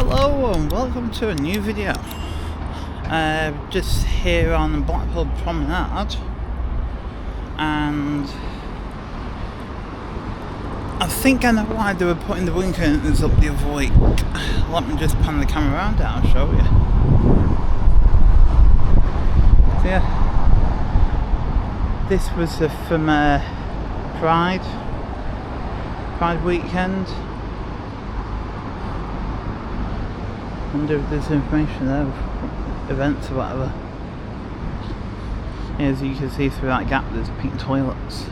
Hello and welcome to a new video. Just here on Blackpool Promenade, and I think I know why they were putting the wind curtains up the other week. Let me just pan the camera around it, I'll show you. So yeah, this was from Pride weekend. I wonder if there's information there of events or whatever. As you can see through that gap, there's pink toilets.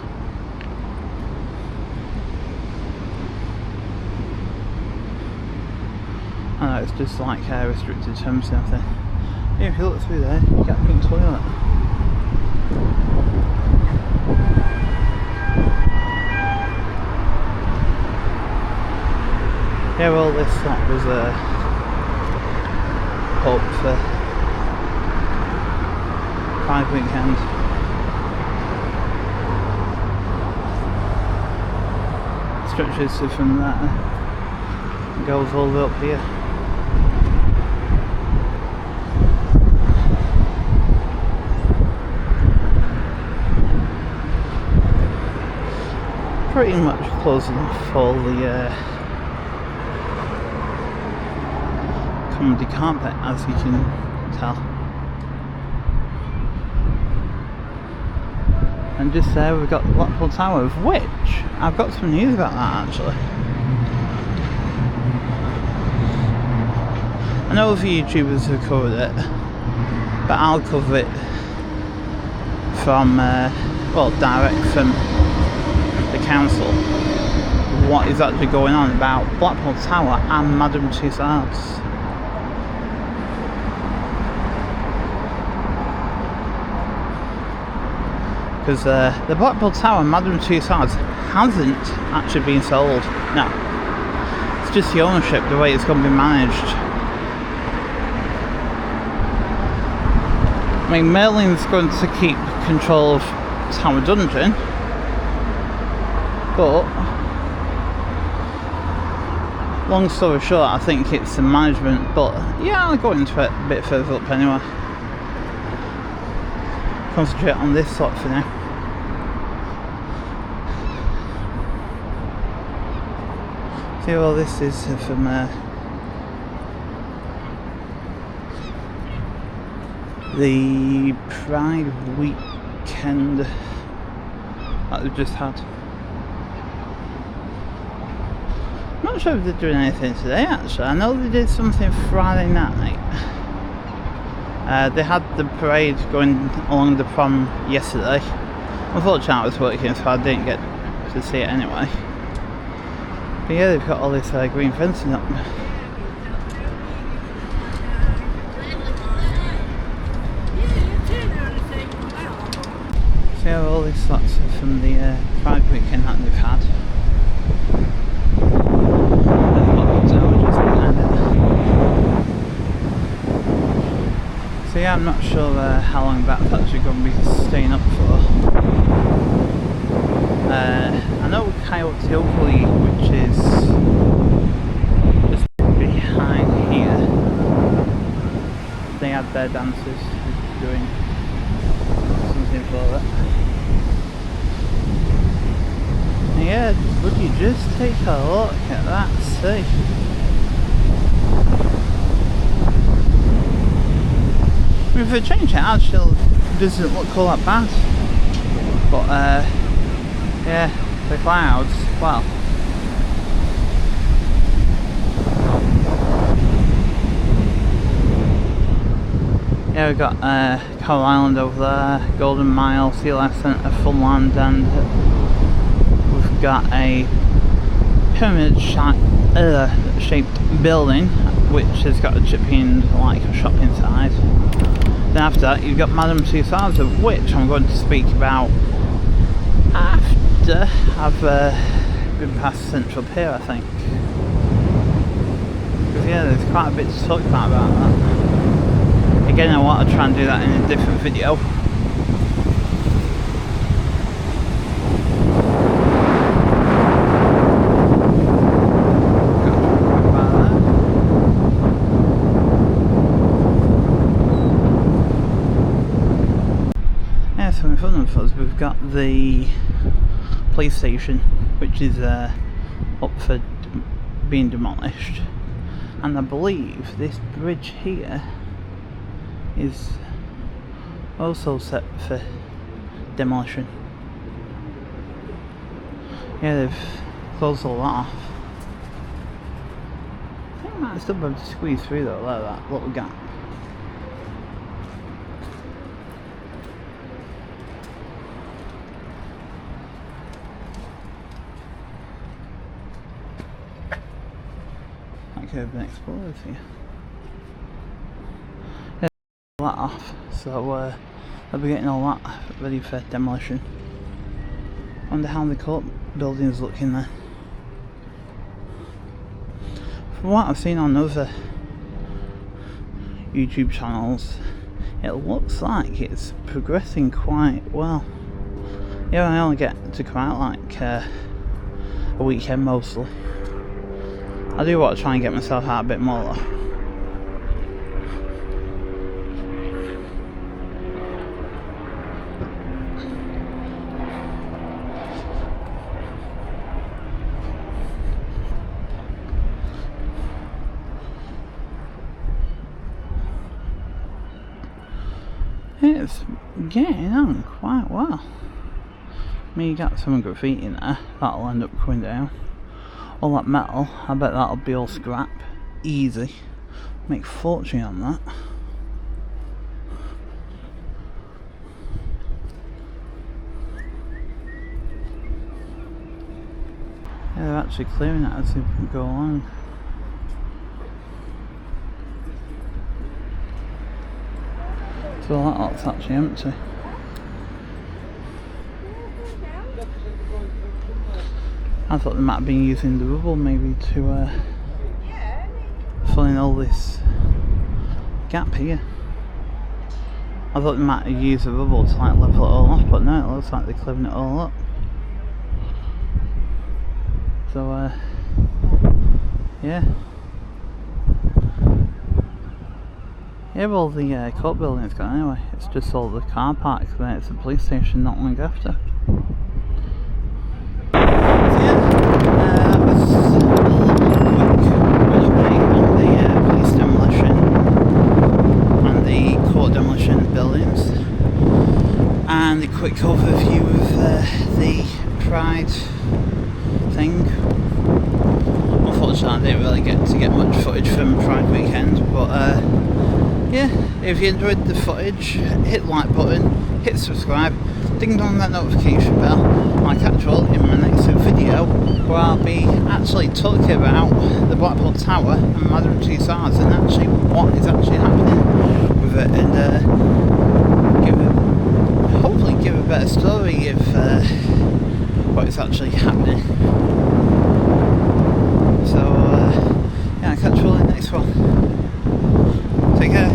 I know it's just like restricted terms and everything. Yeah, if you look through there, you get a pink toilet. Yeah, well, this lot was up for Pride weekend. Stretches from that and goes all the way up here. Pretty much close enough for the comedy carpet, as you can tell. And just there we've got the Blackpool Tower, of which I've got some news about that actually. I know a few YouTubers have covered it, but I'll cover it from, direct from the council. What is actually going on about Blackpool Tower and Madame Tussauds. Because the Blackpool Tower and Madame Tussauds hasn't actually been sold. No, it's just the ownership, the way it's going to be managed. I mean, Merlin's going to keep control of Tower Dungeon, but long story short, I think it's the management. But yeah, I'll go into it a bit further up anyway. Concentrate on this sort for now. See, well, this is from the Pride weekend that we've just had. I'm not sure if they're doing anything today actually. I know they did something Friday night. They had the parade going along the prom yesterday. Unfortunately I was working, so I didn't get to see it anyway. But yeah, they've got all this green fencing up. So yeah, all these lots from the Pride weekend that they've had. So yeah, I'm not sure how long that's actually going to be staying up for. I know Coyote Oakley, which is just behind here, they had their dancers doing something for it. And yeah, would you just take a look at that sea? If they change it, actually doesn't look all that bad. But yeah, the clouds, well. Yeah, we've got Coral Island over there, Golden Mile, Sea Life Centre, Funland, and we've got a pyramid shaped building which has got a chipping like a shop inside. Then after that you've got Madame Tussauds, of which I'm going to speak about after I've been past Central Pier, I think. Because yeah, there's quite a bit to talk about that. Again, I want to try and do that in a different video. the police station, which is up for being demolished, and I believe this bridge here is also set for demolition. Yeah, they've closed all that off. I think I might still be able to squeeze through though, like that little gap. That could have been exploded here. Yeah, all that off, so they'll be getting all that ready for demolition. Wonder how the court building is looking there. From what I've seen on other YouTube channels, it looks like it's progressing quite well. Yeah, I only get to come out like a weekend mostly. I do want to try and get myself out a bit more though. It's getting on quite well. I mean, you got some graffiti in there, that'll end up coming down. All that metal, I bet that'll be all scrap. Easy. Make a fortune on that. Yeah, they're actually clearing it as they go along. So that lot's actually empty. I thought they might have been using the rubble maybe to fill in all this gap here. I thought they might have used the rubble to like level it all off, but no, it looks like they're clearing it all up. So yeah. Yeah, well the court building's gone anyway. It's just all the car parks there. It's a police station not long after. And a quick overview of the Pride thing. Unfortunately, I didn't really get to get much footage from Pride weekend, but yeah, if you enjoyed the footage, hit the like button, hit subscribe, ding dong that notification bell. I'll catch you all in my next video, where I'll be actually talking about the Blackpool Tower and Madame Tussauds and actually what is actually happening with it, and hopefully give a better story of what is actually happening. So yeah, I'll catch you all in the next one. Take care.